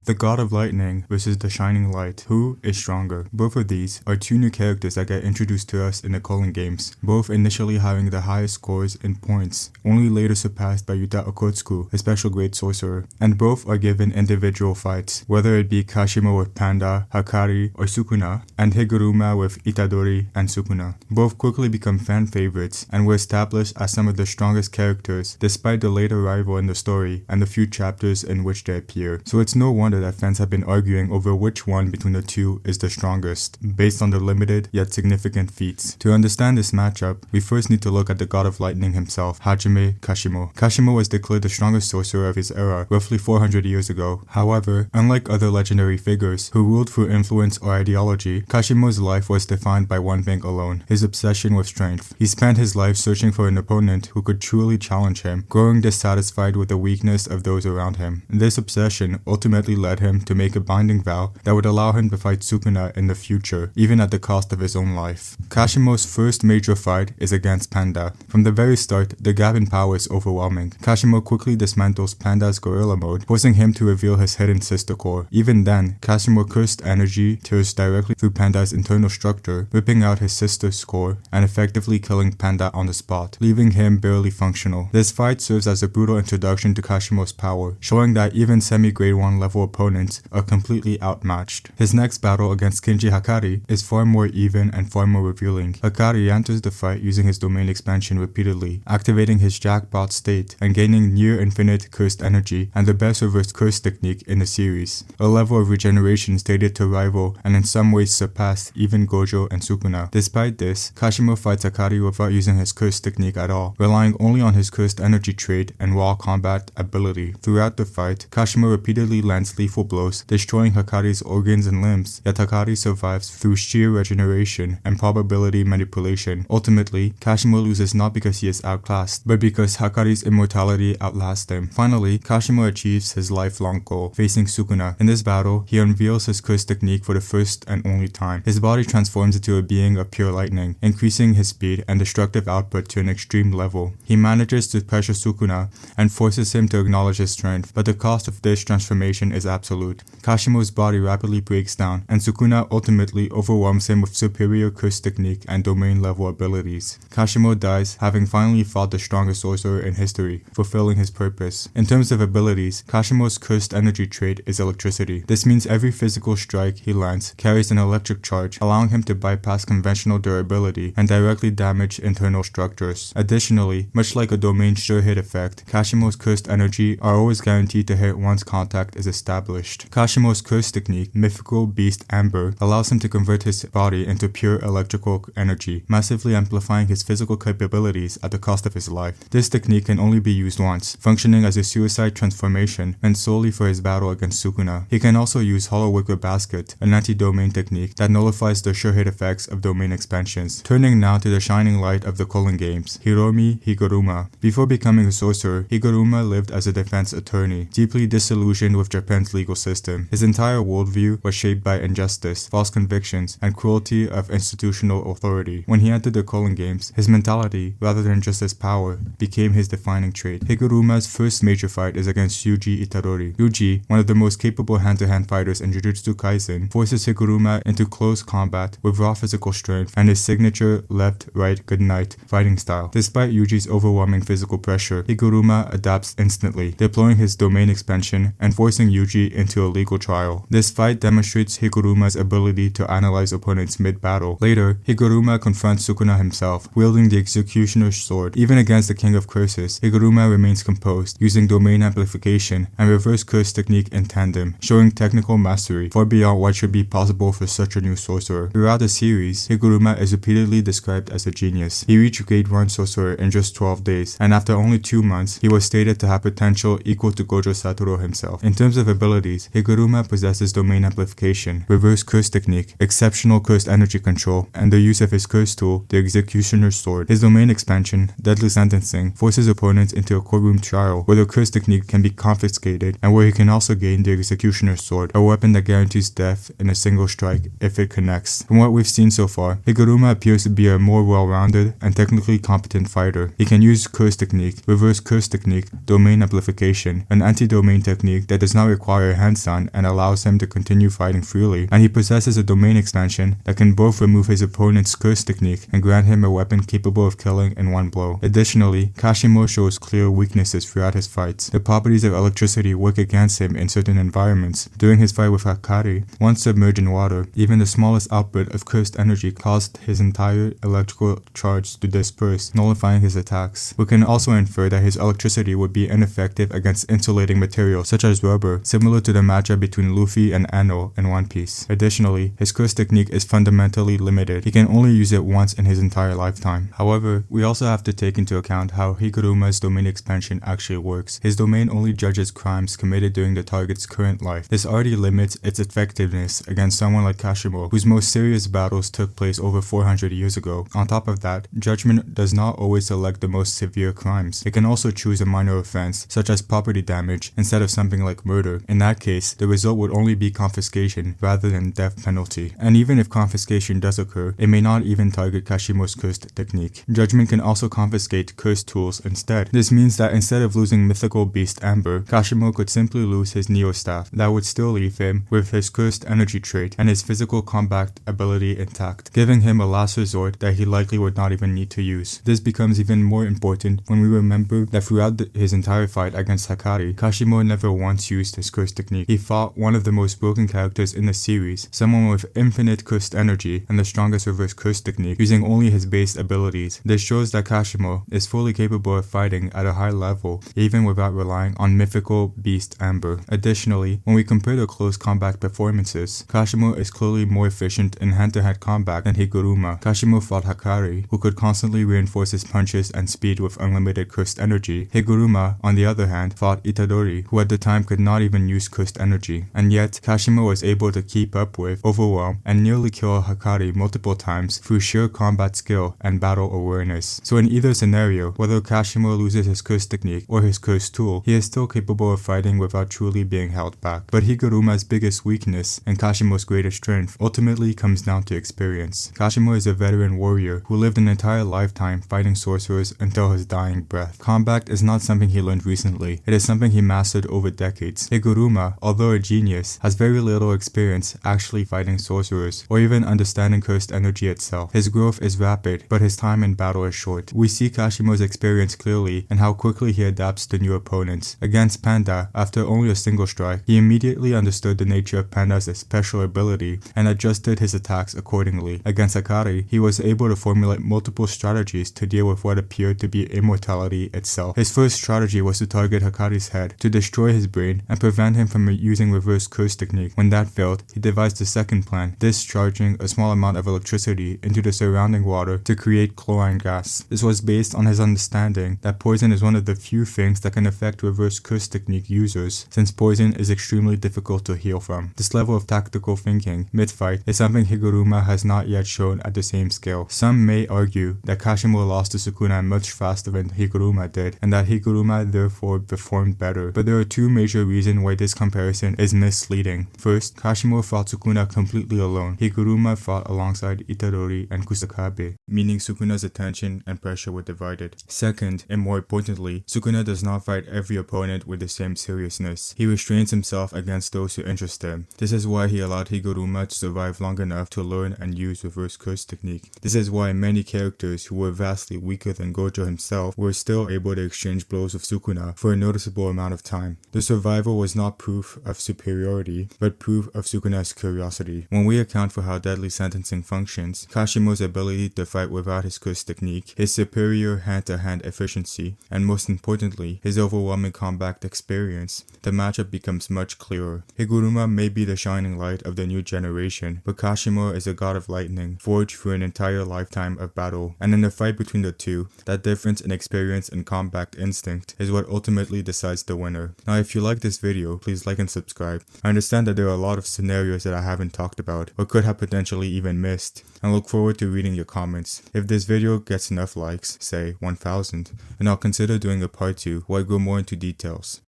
The God of Lightning versus the Shining Light. Who is stronger? Both of these are two new characters that get introduced to us in the Culling Games, both initially having the highest scores in points, only later surpassed by Yuta Okotsuku, a special grade sorcerer, and both are given individual fights, whether it be Kashimo with Panda, Hakari, or Sukuna, and Higuruma with Itadori and Sukuna. Both quickly become fan favorites and were established as some of the strongest characters despite the late arrival in the story and the few chapters in which they appear, so it's no wonder that fans have been arguing over which one between the two is the strongest, based on their limited yet significant feats. To understand this matchup, we first need to look at the God of Lightning himself, Hajime Kashimo. Kashimo was declared the strongest sorcerer of his era roughly 400 years ago. However, unlike other legendary figures who ruled through influence or ideology, Kashimo's life was defined by one thing alone: his obsession with strength. He spent his life searching for an opponent who could truly challenge him, growing dissatisfied with the weakness of those around him. This obsession ultimately led him to make a binding vow that would allow him to fight Sukuna in the future, even at the cost of his own life. Kashimo's first major fight is against Panda. From the very start, the gap in power is overwhelming. Kashimo quickly dismantles Panda's gorilla mode, forcing him to reveal his hidden sister core. Even then, Kashimo cursed energy tears directly through Panda's internal structure, ripping out his sister's core and effectively killing Panda on the spot, leaving him barely functional. This fight serves as a brutal introduction to Kashimo's power, showing that even semi-grade 1 level opponents are completely outmatched. His next battle against Kinji Hakari is far more even and far more revealing. Hakari enters the fight using his domain expansion repeatedly, activating his jackpot state and gaining near infinite cursed energy and the best reverse curse technique in the series, a level of regeneration stated to rival and in some ways surpass even Gojo and Sukuna. Despite this, Kashimo fights Hakari without using his curse technique at all, relying only on his cursed energy trait and raw combat ability. Throughout the fight, Kashimo repeatedly lands lethal blows, destroying Hakari's organs and limbs, yet Hakari survives through sheer regeneration and probability manipulation. Ultimately, Kashimo loses not because he is outclassed, but because Hakari's immortality outlasts him. Finally, Kashimo achieves his lifelong goal, facing Sukuna. In this battle, he unveils his curse technique for the first and only time. His body transforms into a being of pure lightning, increasing his speed and destructive output to an extreme level. He manages to pressure Sukuna and forces him to acknowledge his strength, but the cost of this transformation is absolute. Kashimo's body rapidly breaks down, and Sukuna ultimately overwhelms him with superior curse technique and domain level abilities. Kashimo dies, having finally fought the strongest sorcerer in history, fulfilling his purpose. In terms of abilities, Kashimo's cursed energy trait is electricity. This means every physical strike he lands carries an electric charge, allowing him to bypass conventional durability and directly damage internal structures. Additionally, much like a domain sure hit effect, Kashimo's cursed energy are always guaranteed to hit once contact is established. Kashimo's curse technique, Mythical Beast Amber, allows him to convert his body into pure electrical energy, massively amplifying his physical capabilities at the cost of his life. This technique can only be used once, functioning as a suicide transformation meant solely for his battle against Sukuna. He can also use Hollow Wicker Basket, an anti-domain technique that nullifies the sure hit effects of domain expansions. Turning now to the shining light of the Culling Games, Hiromi Higuruma. Before becoming a sorcerer, Higuruma lived as a defense attorney, deeply disillusioned with Japan's legal system. His entire worldview was shaped by injustice, false convictions, and cruelty of institutional authority. When he entered the Culling Games, his mentality, rather than just his power, became his defining trait. Higuruma's first major fight is against Yuji Itadori. Yuji, one of the most capable hand-to-hand fighters in Jujutsu Kaisen, forces Higuruma into close combat with raw physical strength and his signature left-right goodnight fighting style. Despite Yuji's overwhelming physical pressure, Higuruma adapts instantly, deploying his domain expansion and forcing Yuji into a legal trial. This fight demonstrates Higuruma's ability to analyze opponents mid-battle. Later, Higuruma confronts Sukuna himself, wielding the Executioner's sword. Even against the King of Curses, Higuruma remains composed, using domain amplification and reverse curse technique in tandem, showing technical mastery far beyond what should be possible for such a new sorcerer. Throughout the series, Higuruma is repeatedly described as a genius. He reached grade 1 sorcerer in just 12 days, and after only 2 months, he was stated to have potential equal to Gojo Satoru himself. In terms of abilities, Higuruma possesses domain amplification, reverse curse technique, exceptional cursed energy control, and the use of his curse tool, the Executioner's sword. His domain expansion, Deadly Sentencing, forces opponents into a courtroom trial where the curse technique can be confiscated and where he can also gain the Executioner's sword, a weapon that guarantees death in a single strike if it connects. From what we've seen so far, Higuruma appears to be a more well-rounded and technically competent fighter. He can use curse technique, reverse curse technique, domain amplification, an anti-domain technique that does not require acquire hands on and allows him to continue fighting freely, and he possesses a domain expansion that can both remove his opponent's curse technique and grant him a weapon capable of killing in one blow. Additionally, Kashimo shows clear weaknesses throughout his fights. The properties of electricity work against him in certain environments. During his fight with Hakari, once submerged in water, even the smallest output of cursed energy caused his entire electrical charge to disperse, nullifying his attacks. We can also infer that his electricity would be ineffective against insulating materials such as rubber, similar to the matchup between Luffy and Ano in One Piece. Additionally, his curse technique is fundamentally limited. He can only use it once in his entire lifetime. However, we also have to take into account how Higuruma's domain expansion actually works. His domain only judges crimes committed during the target's current life. This already limits its effectiveness against someone like Kashimo, whose most serious battles took place over 400 years ago. On top of that, judgment does not always select the most severe crimes. It can also choose a minor offense, such as property damage, instead of something like murder. In that case, the result would only be confiscation rather than death penalty. And even if confiscation does occur, it may not even target Kashimo's cursed technique. Judgment can also confiscate cursed tools instead. This means that instead of losing mythical beast Amber, Kashimo could simply lose his Neo Staff. That would still leave him with his cursed energy trait and his physical combat ability intact, giving him a last resort that he likely would not even need to use. This becomes even more important when we remember that throughout his entire fight against Hakari, Kashimo never once used his cursed technique. He fought one of the most broken characters in the series, someone with infinite cursed energy and the strongest reverse curse technique, using only his base abilities. This shows that Kashimo is fully capable of fighting at a high level, even without relying on mythical beast Amber. Additionally, when we compare the close combat performances, Kashimo is clearly more efficient in hand-to-hand combat than Higuruma. Kashimo fought Hakari, who could constantly reinforce his punches and speed with unlimited cursed energy. Higuruma, on the other hand, fought Itadori, who at the time could not even use cursed energy. And yet, Kashimo was able to keep up with, overwhelm, and nearly kill Hakari multiple times through sheer combat skill and battle awareness. So in either scenario, whether Kashimo loses his curse technique or his curse tool, he is still capable of fighting without truly being held back. But Higuruma's biggest weakness and Kashimo's greatest strength ultimately comes down to experience. Kashimo is a veteran warrior who lived an entire lifetime fighting sorcerers until his dying breath. Combat is not something he learned recently, it is something he mastered over decades. Higuruma, although a genius, has very little experience actually fighting sorcerers or even understanding cursed energy itself. His growth is rapid, but his time in battle is short. We see Kashimo's experience clearly and how quickly he adapts to new opponents. Against Panda, after only a single strike, he immediately understood the nature of Panda's special ability and adjusted his attacks accordingly. Against Hakari, he was able to formulate multiple strategies to deal with what appeared to be immortality itself. His first strategy was to target Hakari's head, to destroy his brain and prevent him from using reverse curse technique. When that failed, he devised a second plan, discharging a small amount of electricity into the surrounding water to create chlorine gas. This was based on his understanding that poison is one of the few things that can affect reverse curse technique users, since poison is extremely difficult to heal from. This level of tactical thinking, mid-fight, is something Higuruma has not yet shown at the same scale. Some may argue that Kashimo lost to Sukuna much faster than Higuruma did, and that Higuruma therefore performed better, but there are two major reasons why this comparison is misleading. First, Kashimo fought Sukuna completely alone. Higuruma fought alongside Itadori and Kusakabe, meaning Sukuna's attention and pressure were divided. Second, and more importantly, Sukuna does not fight every opponent with the same seriousness. He restrains himself against those who interest him. This is why he allowed Higuruma to survive long enough to learn and use reverse curse technique. This is why many characters who were vastly weaker than Gojo himself were still able to exchange blows with Sukuna for a noticeable amount of time. The survival was not proof of superiority, but proof of Sukuna's curiosity. When we account for how deadly sentencing functions, Kashimo's ability to fight without his curse technique, his superior hand-to-hand efficiency, and most importantly, his overwhelming combat experience, the matchup becomes much clearer. Higuruma may be the shining light of the new generation, but Kashimo is a god of lightning, forged through an entire lifetime of battle. And in the fight between the two, that difference in experience and combat instinct is what ultimately decides the winner. Now, if you like this video, please like and subscribe. I understand that there are a lot of scenarios that I haven't talked about, or could have potentially even missed, and look forward to reading your comments. If this video gets enough likes, say 1000, then I'll consider doing a part 2 where I go more into details.